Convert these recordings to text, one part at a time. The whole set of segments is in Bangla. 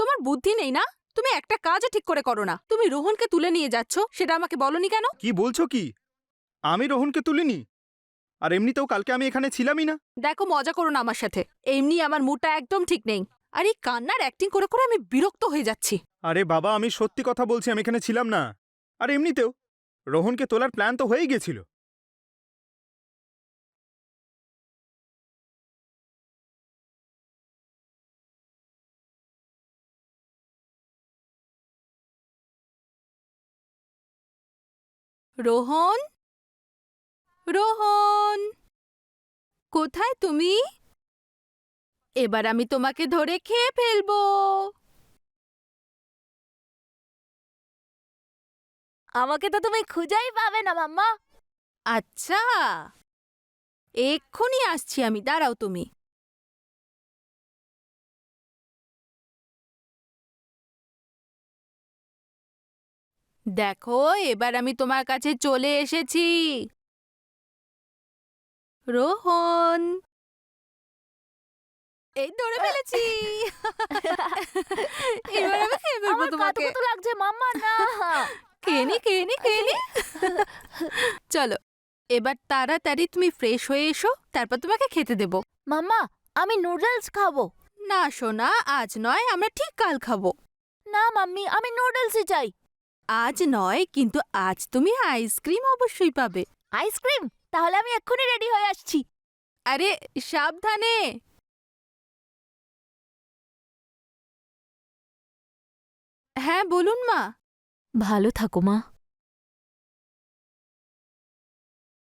তোমার বুদ্ধি নেই না? তুমি একটা কাজও ঠিক করে করো না। তুমি রোহনকে তুলে নিয়ে যাচ্ছ, সেটা আমাকে বলনি কেন? কি বলছো কি? আমি রোহনকে তুলিনি। আর এমনিতেও কালকে আমি এখানে ছিলামই না। দেখো, মজা করো না আমার সাথে। এমনি আমার মুডটা একদম ঠিক নেই। আর এই কান্নার অ্যাক্টিং করে করে আমি বিরক্ত হয়ে যাচ্ছি। আরে বাবা, আমি সত্যি কথা বলছি, আমি এখানে ছিলাম না। আর এমনিতেও রোহনকে তোলার প্ল্যান তো হয়েই গেছিল। রোহন, রোহন, কোথায় তুমি? এবার আমি তোমাকে ধরে খেয়ে ফেলবো। আমাকে তো তুমি খুঁজেই পাবে না মাম্মা। আচ্ছা, এক্ষুনি আসছি আমি, দাঁড়াও তুমি। দেখো, এবার আমি তোমার কাছে চলে এসেছি। রোহন, এই ধরে ফেলেছি। এবার আমি খেয়ে ফেলবো আমার তোমাকে। কাতকুতু লাগছে মাম্মা, না। খেয়ে নি, খেয়ে নি, খেয়ে নি। চলো, এবার তাড়াতাড়ি তুমি ফ্রেশ হয়ে এসো, তারপর তোমাকে খেতে দেবো। মাম্মা, আমি নুডলস খাবো। না সোনা, আজ নয়, আমরা ঠিক কাল খাবো। না মাম্মি, আমি নুডলসই চাই। আজ নয়, কিন্তু আজ তুমি আইসক্রিম অবশ্যই পাবে। আইসক্রিম? তাহলে আমি এক্ষুনি রেডি হয়ে আসছি। আরে সাবধানে। হ্যাঁ বলুন মা। ভালো থাকো মা।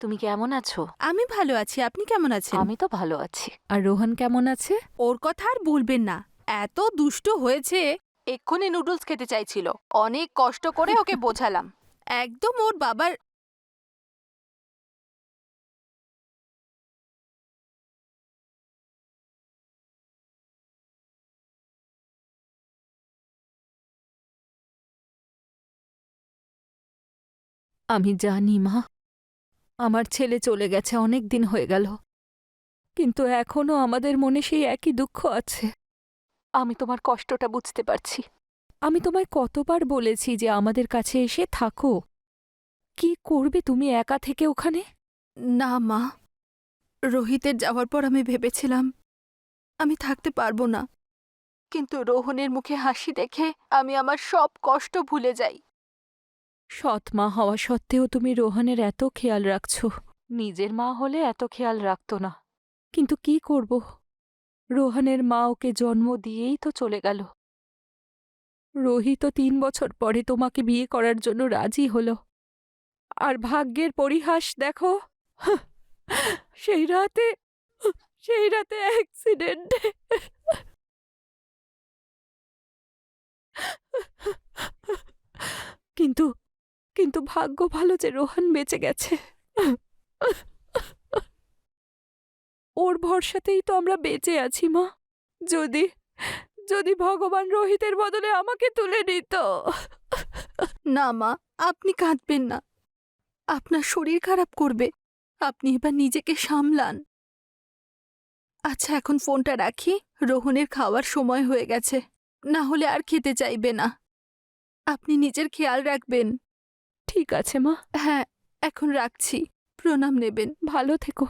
তুমি কেমন আছো? আমি ভালো আছি, আপনি কেমন আছেন? আমি তো ভালো আছি। আর রোহন কেমন আছে? ওর কথা আর বলবেন না, এত দুষ্ট হয়েছে। এক্ষুনি নুডলস খেতে চাইছিল, অনেক কষ্ট করে ওকে বোঝালাম। একদম ওর বাবার। আমি জানি মা, আমার ছেলে চলে গেছে, অনেক দিন হয়ে গেল, কিন্তু এখনো আমাদের মনে সেই একই দুঃখ আছে। আমি তোমার কষ্টটা বুঝতে পারছি। আমি তোমায় কতবার বলেছি যে আমাদের কাছে এসে থাকো। কি করবে তুমি একা থেকে ওখানে? না মা, রোহিতের যাওয়ার পর আমি ভেবেছিলাম আমি থাকতে পারবো না, কিন্তু রোহনের মুখে হাসি দেখে আমি আমার সব কষ্ট ভুলে যাই। সৎ মা হওয়া সত্ত্বেও তুমি রোহনের এত খেয়াল রাখছো। নিজের মা হলে এত খেয়াল রাখতো না, কিন্তু কি করব, রোহনের মা ওকে জন্ম দিয়েই তো চলে গেল। রোহিত ৩ বছর পরে তোমাকে বিয়ে করার জন্য রাজি হলো। আর ভাগ্যের পরিহাস দেখো, সেই রাতে অ্যাক্সিডেন্টে। কিন্তু কিন্তু ভাগ্য ভালো যে রোহন বেঁচে গেছে। ওর ভরসাতেই তো আমরা বেঁচে আছি মা। যদি যদি ভগবান রোহিতের বদলে আমাকে তুলে নিত। না মা, আপনি কাঁদবেন না, আপনার শরীর খারাপ করবে। আপনি এবার নিজেকে সামলান। আচ্ছা, এখন ফোনটা রাখি, রোহনের খাওয়ার সময় হয়ে গেছে, না হলে আর খেতে চাইবে না। আপনি নিজের খেয়াল রাখবেন। ঠিক আছে মা, হ্যাঁ, এখন রাখছি, প্রণাম নেবেন। ভালো থেকো।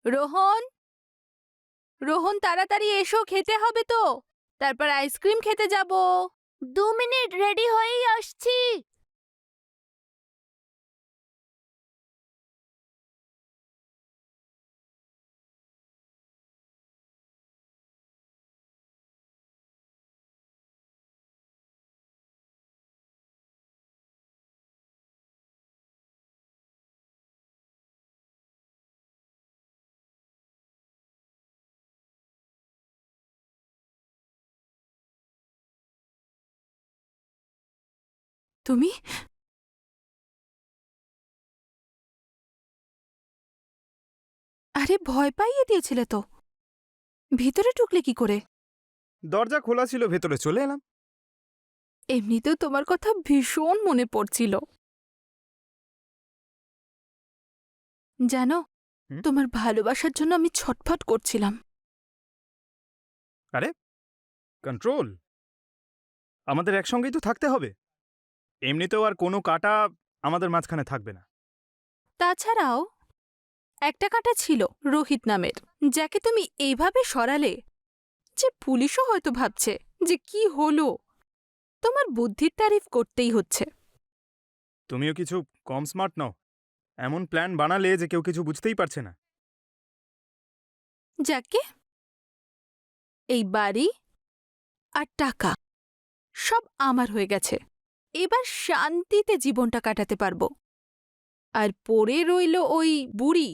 রোহন, রোহন তাড়াতাড়ি এসো, খেতে হবে তো, তারপর আইসক্রিম খেতে যাব। 2 মিনিট, রেডি হয়েই আসছি। তুমি? আরে ভয় পাইয়ে দিয়েছিলে তো, ভিতরে ঢুকলে কি করে? দরজা খোলা ছিল, ভেতরে চলে এলাম। এমনিতেও তোমার কথা ভীষণ মনে পড়ছিল। জানো, হুম? তোমার ভালোবাসার জন্য আমি ছটফট করছিলাম। আরে কন্ট্রোল, আমাদের একসঙ্গেই তো থাকতে হবে। এমনিতেও আর কোনো কাটা আমাদের মাঝখানে থাকবে না। তাছাড়াও একটা কাঁটা ছিল রোহিত নামের, যাকে তুমি এইভাবে সরালে যে পুলিশও হয়তো ভাবছে যে কি হলো। তোমার বুদ্ধির তারিফ করতেই হচ্ছে। তুমিও কিছু কম স্মার্ট নও। এমন প্ল্যান বানালে যে কেউ কিছু বুঝতেই পারছে না। যাকে এই বাড়ি আর টাকা সব আমার হয়ে গেছে, এবার শান্তিতে জীবনটা কাটাতে পারবো। আর পড়ে রইল ওই বুড়ি,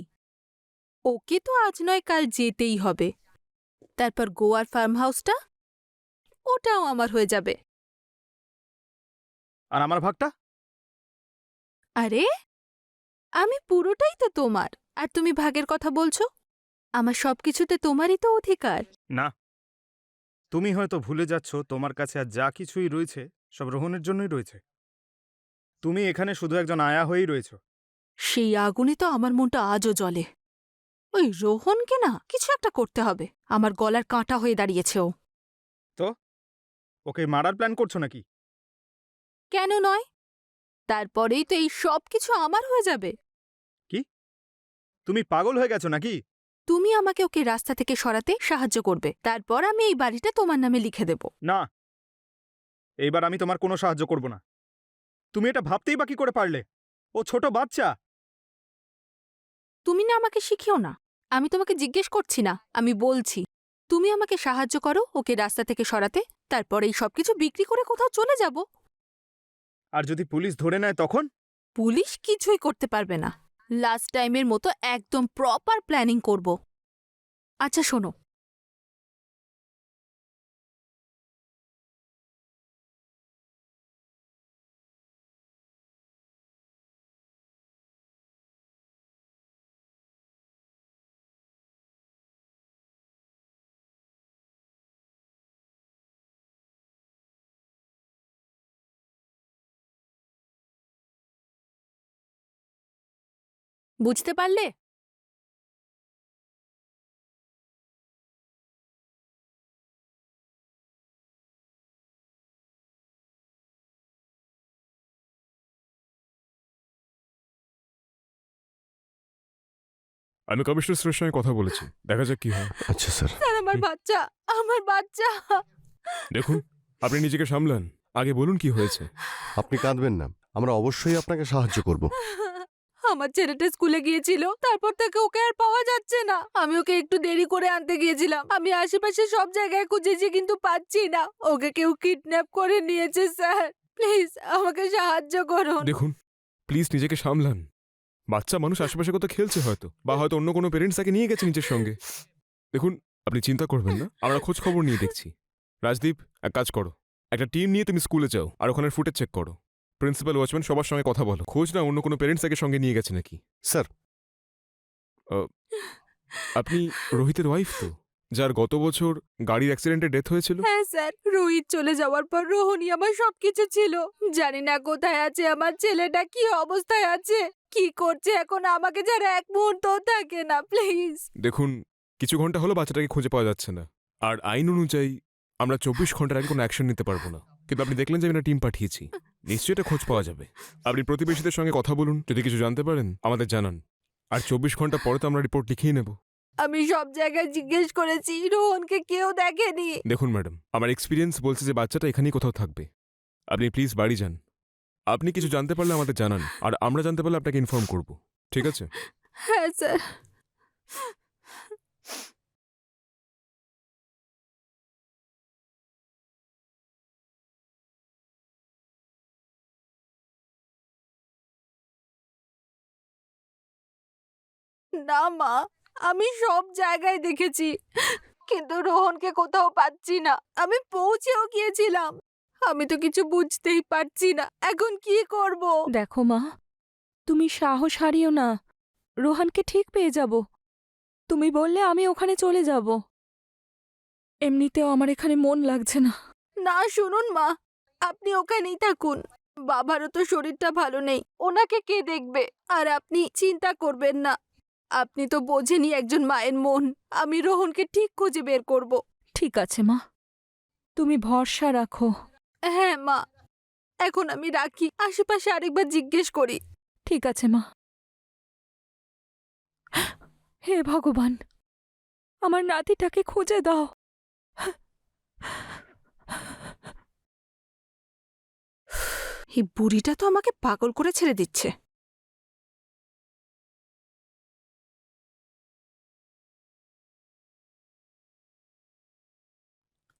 ওকে তো আজ নয় কাল যেতেই হবে। তারপর গোয়ার ফার্ম হাউসটা, ওটাও আমার হয়ে যাবে। আর আমার ভাগটা? আরে আমি পুরোটাই তো তোমার, আর তুমি ভাগের কথা বলছো? আমার সবকিছুতে তোমারই তো অধিকার। না, তুমি হয়তো ভুলে যাচ্ছ তোমার কাছে আর যা কিছুই রয়েছে সব রোহনের জন্যই রয়েছে। তুমি এখানে শুধু একজন আয়া হয়েই রয়েছো। সেই আগুনে তো আমার মনটা আজও জ্বলে। ওই রোহনকে না কিছু একটা করতে হবে। আমার গলার কাঁটা হয়ে দাঁড়িয়েছে ও। তো ওকে মারার প্ল্যান করছো নাকি? কেন নয়? তারপরেই তো এই সব কিছু আমার হয়ে যাবে। তুমি পাগল হয়ে গেছো নাকি? তুমি আমাকে ওকে রাস্তা থেকে সরাতে সাহায্য করবে, তারপর আমি এই বাড়িটা তোমার নামে লিখে দেব। না, এইবার আমি তোমার কোনো সাহায্য করব না। তুমি এটা ভাবতেই বা কি করে পারলে? ও ছোট বাচ্চা। তুমি না আমাকে শিখিও না। আমি তোমাকে জিজ্ঞেস করছি না, আমি বলছি তুমি আমাকে সাহায্য করো ওকে রাস্তা থেকে সরাতে, তারপর এই সবকিছু বিক্রি করে কোথাও চলে যাব। আর যদি পুলিশ ধরে নেয় তখন? পুলিশ কিছুই করতে পারবে না। লাস্ট টাইমের মতো একদম প্রপার প্ল্যানিং করব। আচ্ছা শোনো, বুঝতে পারলে? আমি কমিশনার স্যারের সঙ্গে কথা বলেছি, দেখা যাক কি হয়। আচ্ছা স্যার। স্যার আমার হুম। বাচ্চা, আমার বাচ্চা। দেখুন, আপনি নিজেকে সামলান, আগে বলুন কি হয়েছে। আপনি কাঁদবেন না, আমরা অবশ্যই আপনাকে সাহায্য করব। আমার ছেলেটা স্কুলে গিয়েছিল, তারপর থেকে ওকে আর পাওয়া যাচ্ছে না। আমি ওকে একটু দেরি করে আনতে গিয়েছিলাম। আমি আশেপাশে সব জায়গায় খুঁজেছি কিন্তু পাচ্ছি না। ওকে কেউ কিডন্যাপ করে নিয়েছে স্যার। প্লিজ আমাকে সাহায্য করুন। দেখুন, প্লিজ নিজেকে সামলান। বাচ্চা মানুষ আশেপাশে কোথাও খেলছে হয়তো, বা হয়তো অন্য কোনো পেরেন্টস তাকে নিয়ে গেছে নিজের সঙ্গে। দেখুন, আপনি চিন্তা করবেন না, আমরা খোঁজ খবর নিয়ে দেখছি। রাজদীপ, এক কাজ করো, একটা টিম নিয়ে তুমি স্কুলে যাও আর ওখানে ফুটেজ চেক করো। প্রিন্সিপাল, ওয়াচম্যান সবার সঙ্গে কথা বলো, খোঁজ না অন্য কোনো পেরেন্টস তাকে সঙ্গে নিয়ে গেছে নাকি। স্যার, আপনি রোহিতের ওয়াইফ তো, যার গত বছর গাড়ির অ্যাক্সিডেন্টে ডেথ হয়েছিল? হ্যাঁ স্যার, রোহিত চলে যাওয়ার পর রোহনই আমার সবকিছু ছিল। জানি না কোথায় আছে আমার ছেলেটা, কি অবস্থায় আছে, কি করছে এখন, আমাকে যারা এক মুহূর্তও থাকে না। প্লিজ। দেখুন, কিছু ঘন্টা হলো বাচ্চাটাকে খুঁজে পাওয়া যাচ্ছে না, আর আইন অনুযায়ী আমরা 24 ঘন্টার আগে কোনো অ্যাকশন নিতে পারবো না। কিন্তু আপনি দেখলেন যে আমি একটা টিম পাঠিয়েছি, নিশ্চয়ই এটা খোঁজ পাওয়া যাবে। আপনি প্রতিবেশীদের সঙ্গে কথা বলুন, যদি কিছু জানতে পারেন আমাদের জানান, আর 24 ঘন্টা পরে তো আমরা রিপোর্ট লিখিয়ে নেব। আমি সব জায়গায় জিজ্ঞেস করেছি, রোহনকে কেউ দেখেনি। দেখুন ম্যাডাম, আমার এক্সপিরিয়েন্স বলছে যে বাচ্চাটা এখানেই কোথাও থাকবে। আপনি প্লিজ বাড়ি যান। আপনি কিছু জানতে পারলে আমাদের জানান, আর আমরা জানতে পারলে আপনাকে ইনফর্ম করব, ঠিক আছে? হ্যাঁ স্যার। না মা, আমি সব জায়গায় দেখেছি, কিন্তু রোহনকে কোথাও পাচ্ছি না। আমি পৌঁছেও গিয়েছিলাম, আমি তো কিছু বুঝতেই পারছি না এখন কি করব। দেখো মা, তুমি সাহস হারিও না, রোহানকে ঠিক পেয়ে যাব। তুমি বললে আমি ওখানে চলে যাব। এমনিতেও আমার এখানে মন লাগছে না। না শুনুন মা, আপনি ওখানেই থাকুন। বাবারও তো শরীরটা ভালো নেই, ওনাকে কে দেখবে? আর আপনি চিন্তা করবেন না, আপনি তো বোঝেনই একজন মায়ের মন। আমি রোহনকে ঠিক খুঁজে বের করব। ঠিক আছে মা, তুমি ভরসা রাখো। হ্যাঁ মা, এখন আমি রাখি, আশেপাশে আরেকবার জিজ্ঞেস করি। ঠিক আছে মা। হে ভগবান, আমার নাতিটাকে খুঁজে দাও। এই বুড়িটা তো আমাকে পাগল করে ছেড়ে দিচ্ছে।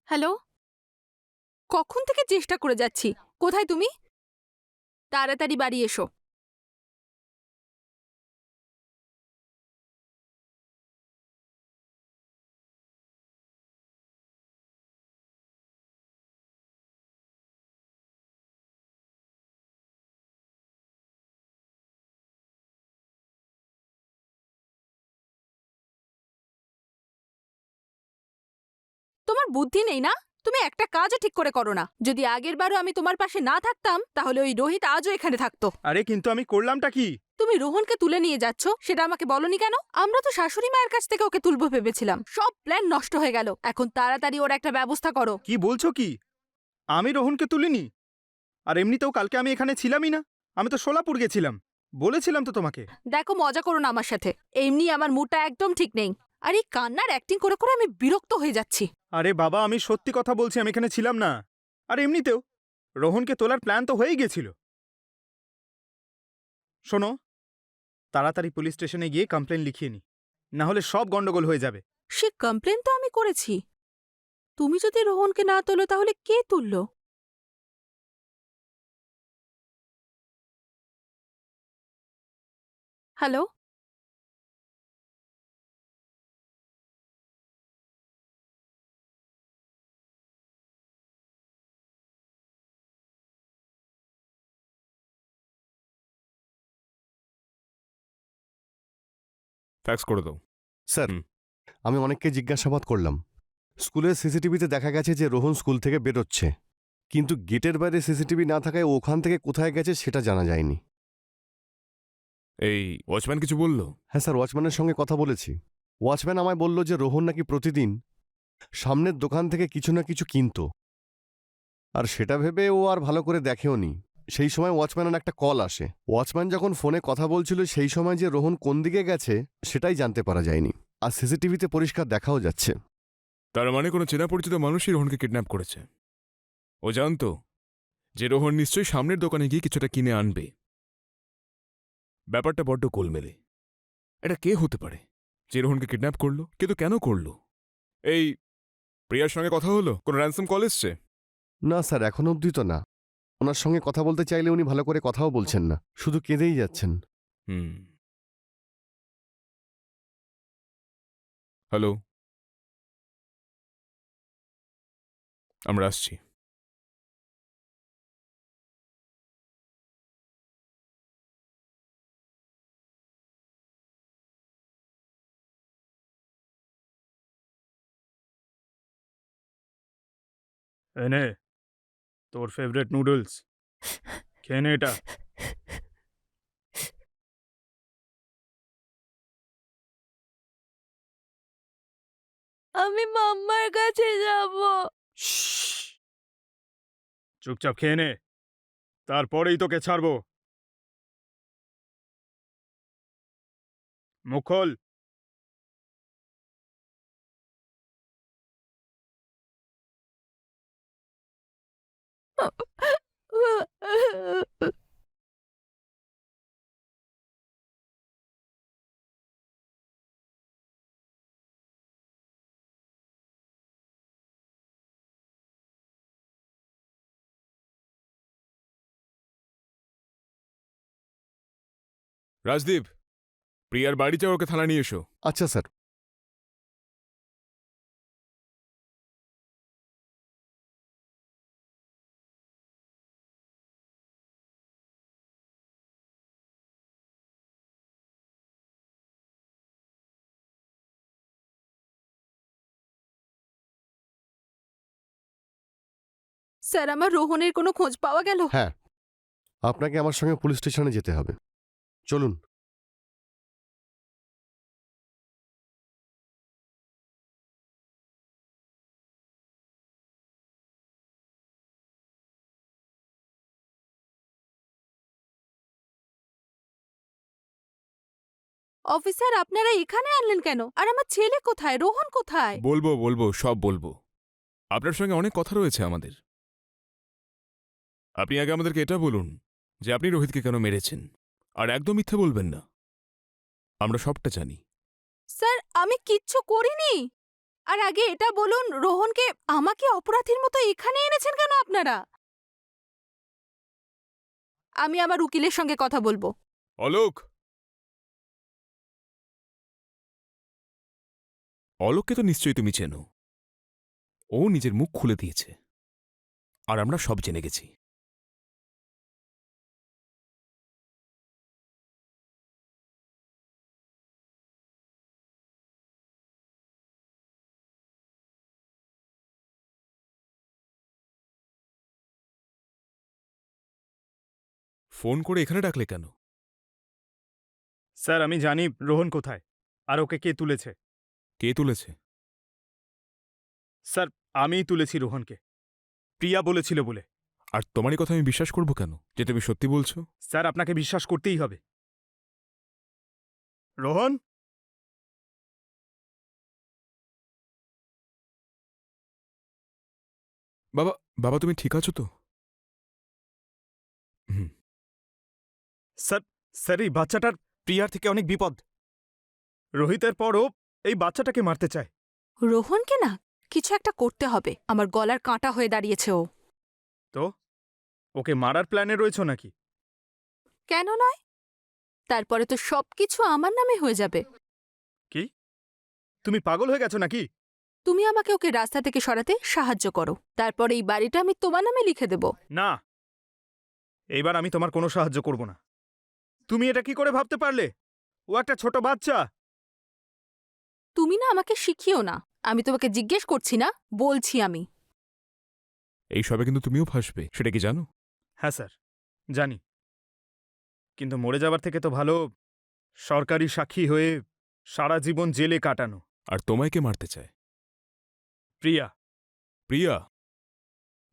হ্যালো, কখন থেকে চেষ্টা করে যাচ্ছি। কোথায় তুমি? তাড়াতাড়ি বাড়ি এসো। তোমার বুদ্ধি নেই না? তুমি একটা কাজও ঠিক করে করো না। যদি আগের বারও আমি তোমার পাশে না থাকতাম, তাহলে ওই রোহিত আজও এখানে থাকতো। আরে কিন্তু আমি করলামটা কি? তুমি রোহনকে তুলে নিয়ে যাচ্ছ, সেটা আমাকে বলনি কেন? আমরা তো শাশুড়ি মায়ের কাছ থেকে ওকে তুলবো ভেবেছিলাম। সব প্ল্যান নষ্ট হয়ে গেল। এখন তাড়াতাড়ি ওর একটা ব্যবস্থা করো। কি বলছো কি? আমি রোহনকে তুলিনি। আর এমনিতেও কালকে আমি এখানে ছিলামই না। আমি তো সোলাপুর গেছিলাম। বলেছিলাম তো তোমাকে। দেখো, মজা করো না আমার সাথে। এমনি আমার মুডটা একদম ঠিক নেই। আর এই কান্নার অ্যাক্টিং করে করে আমি বিরক্ত হয়ে যাচ্ছি। আরে বাবা, আমি সত্যি কথা বলছি, আমি এখানে ছিলাম না। আর এমনিতেও রোহনকে তোলার প্ল্যান তো হয়েই গেছিল। শোনো, তাড়াতাড়ি পুলিশ স্টেশনে গিয়ে কমপ্লেন লিখিয়ে নি, না হলে সব গন্ডগোল হয়ে যাবে। সে কমপ্লেন তো আমি করেছি। তুমি যদি রোহনকে না তোলো, তাহলে কে তুললো? হ্যালো, ফ্যাক্স করে দাও। স্যার, হুম। আমি অনেককে জিজ্ঞাসাবাদ করলাম। স্কুলের সিসিটিভিতে দেখা গেছে যে রোহন স্কুল থেকে বেরোচ্ছে, কিন্তু গেটের বাইরে সিসিটিভি না থাকায় ও ওখান থেকে কোথায় গেছে সেটা জানা যায়নি। এই ওয়াচম্যান কিছু বললো? হ্যাঁ স্যার, ওয়াচম্যানের সঙ্গে কথা বলেছি। ওয়াচম্যান আমায় বলল যে রোহন নাকি প্রতিদিন সামনের দোকান থেকে কিছু না কিছু কিনত, আর সেটা ভেবে ও আর ভালো করে দেখেও নি। সেই সময় ওয়াচম্যানের একটা কল আসে। ওয়াচম্যান যখন ফোনে কথা বলছিল সেই সময় যে রোহন কোন দিকে গেছে সেটাই জানতে পারা যায়নি। আর সিসিটিভিতে পরিষ্কার দেখাও যাচ্ছে। তার মানে কোনো চেনা পরিচিত মানুষই রোহনকে কিডন্যাপ করেছে। ও জানতো যে রোহন নিশ্চয়ই সামনের দোকানে গিয়ে কিছুটা কিনে আনবে। ব্যাপারটা বড্ড গোলমেলে। এটা কে হতে পারে যে রোহনকে কিডন্যাপ করলো? কিন্তু কেন করলো? এই প্রিয়ার সঙ্গে কথা হলো? কোনো র্যানসম কল এসছে? না স্যার, এখনো অবধি তো না। ওনার সঙ্গে কথা বলতে চাইলে উনি ভালো করে কথাও বলছেন না, শুধু কেঁদেই যাচ্ছেন। হুম। হ্যালো, আমরা আসছি। এনে তোর ফেভারিট নুডলস, খেয়ে নে এটা। আমি মাম্মার কাছে যাব। শ্শ্, চুপচাপ খেয়ে নে, তারপরেই তোকে ছাড়বো। মুখ খোল। রাজদীপ, প্রিয়ার বাড়ি যাও, ওকে থানা নিয়ে এসো। আচ্ছা স্যার। স্যার, আমার রোহনের কোনো খোঁজ পাওয়া গেল? হ্যাঁ, আপনাকে আমার সঙ্গে পুলিশ স্টেশনে যেতে হবে। চলুন। অফিসার আপনারা এখানে আনলেন কেন? আর আমার ছেলে কোথায়? রোহন কোথায়? বলবো বলবো সব বলবো। আপনার সঙ্গে অনেক কথা রয়েছে আমাদের। আপনি আগে আমাদেরকে এটা বলুন যে আপনি রোহিতকে কেন মেরেছেন, আর একদম মিথ্যে বলবেন না। আমরা সবটা জানি। স্যার আমি কিচ্ছু করিনি। আর আগে এটা বলুন, রোহনকে আমাকে অপরাধীর মতো এখানে এনেছেন কেন আপনারা? আমি আমার উকিলের সঙ্গে কথা বলবো। অলোক, অলোককে তো নিশ্চয়ই তুমি চেনো। ও নিজের মুখ খুলে দিয়েছে, আর আমরা সব জেনে গেছি। ফোন করে এখানে ডাকলে কেন? স্যার আমি জানি রোহন কোথায়, আর ওকে কে তুলেছে। কে তুলেছে? স্যার আমিই তুলেছি রোহনকে, প্রিয়া বলেছিল বলে। আর তোমারই কথা আমি বিশ্বাস করব কেন যে তুমি সত্যি বলছো? স্যার আপনাকে বিশ্বাস করতেই হবে। রোহন, বাবা, বাবা তুমি ঠিক আছো তো? হুম। স্যার স্যার এই বাচ্চাটার প্রিয়ার থেকে অনেক বিপদ। রোহিতের পরও এই বাচ্চাটাকে মারতে চায়। রোহনকে না কিছু একটা করতে হবে। আমার গলার কাঁটা হয়ে দাঁড়িয়েছে ও। তো ওকে মারার প্ল্যানে রয়েছো নাকি? কেন নয়? তারপরে তো সবকিছু আমার নামে হয়ে যাবে। কি তুমি পাগল হয়ে গেছো নাকি? তুমি আমাকে ওকে রাস্তা থেকে সরাতে সাহায্য করো, তারপরে এই বাড়িটা আমি তোমার নামে লিখে দেব। না, এইবার আমি তোমার কোনো সাহায্য করব না। তুমি এটা কি করে ভাবতে পারলে? ও একটা ছোট বাচ্চা। তুমি না আমাকে শিখিও না। আমি তোমাকে জিজ্ঞেস করছি না, বলছি আমি। এই সবে কিন্তু তুমিও ফাঁসবে, সেটা কি জানো? হ্যাঁ স্যার জানি, কিন্তু মরে যাবার থেকে তো ভালো সরকারি সাক্ষী হয়ে সারা জীবন জেলে কাটানো। আর তোমায় কে মারতে চায়? প্রিয়া। প্রিয়া?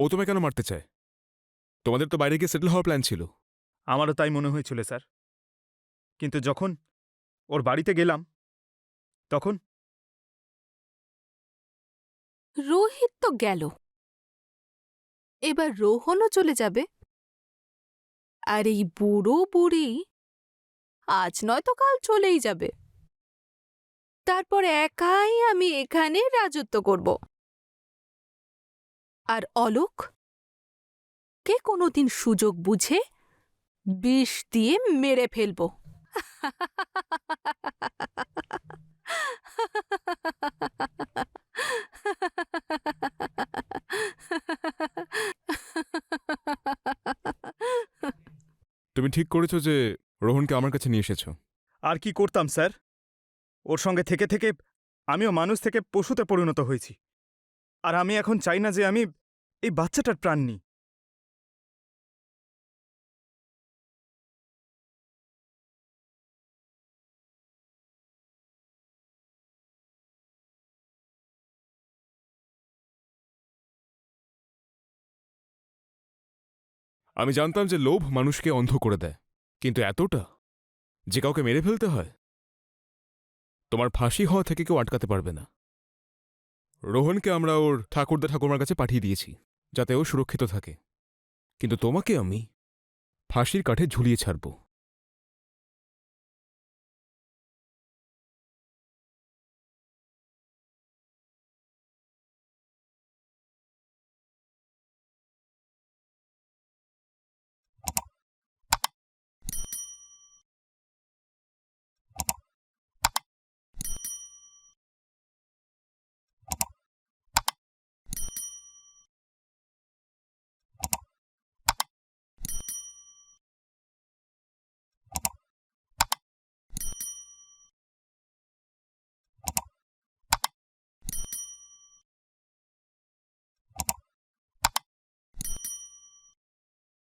ও তোমায় কেন মারতে চায়? তোমাদের তো বাইরে গিয়ে সেটেল হওয়ার প্ল্যান ছিল। আমারও তাই মনে হয়েছিল স্যার, কিন্তু যখন ওর বাড়িতে গেলাম তখন রোহিত তো গেল, এবার রোহনও চলে যাবে। আর এই বুড়ো বুড়ি আজ নয়তো কাল চলেই যাবে। তারপর একাই আমি এখানে রাজত্ব করব। আর অলোক কে কোনোদিন সুযোগ বুঝে বিষ দিয়ে মেরে ফেলব। তুমি ঠিক করেছো যে রোহনকে আমার কাছে নিয়ে এসেছো। আর কি করতাম স্যার, ওর সঙ্গে থেকে থেকে আমিও মানুষ থেকে পশুতে পরিণত হয়েছি। আর আমি এখন চাই না যে আমি এই বাচ্চাটার প্রাণ নিই। আমি জানতাম যে লোভ মানুষকে অন্ধ করে দেয়, কিন্তু এতটা যে কাউকে মেরে ফেলতে হয়? তোমার ফাঁসি হওয়া থেকে কেউ আটকাতে পারবে না। রোহনকে আমরা ওর ঠাকুরদা ঠাকুরমার কাছে পাঠিয়ে দিয়েছি যাতে ও সুরক্ষিত থাকে, কিন্তু তোমাকে আমি ফাঁসির কাঠে ঝুলিয়ে ছাড়ব।